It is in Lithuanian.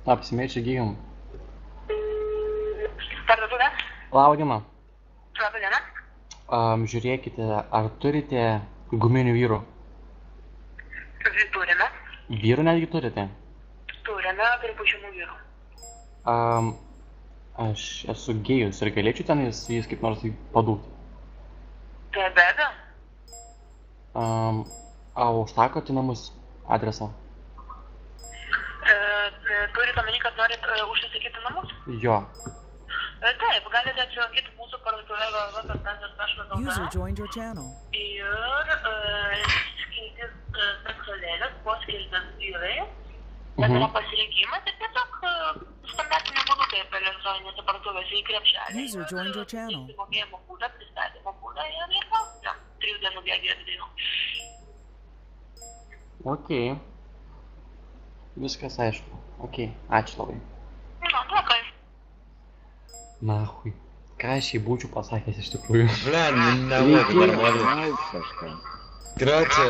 Apsimečia gyjom. Parduotuvė? Labą dieną. Labą dieną. Žiūrėkite, ar turite guminių vyrų? Turime. Vyrų netgi turite? Turime pripučiamų vyrų. Aš esu gėjus ir galėčiau ten jis kaip nors padūti. Tai be abejo. Užsakot į namus adresą? Turit omeny, kad norit užsisakyti namus? Jo. Taip, galite apsilankyti mūsų parduotuvę www.pendas.lt User joined your channel. ir skiltis seksualėlės, po skiltis vyrai. Bet yra pasirinkimas ir tiesiog standartiniu būdu taip elektroninėse parduotuvėse į krepšelį. User joined your channel. Mokėjimo būdą, pristatymo būdą ir gausite 3 dienų bėgyje 2 dienų. Okei. Viskas aišku. Okei, ačiū labai. Nu, dėkui. Nahui. Ką aš jį būčiau pasakęs iš tikrųjų? Bля, nelabai noriu. Grazie.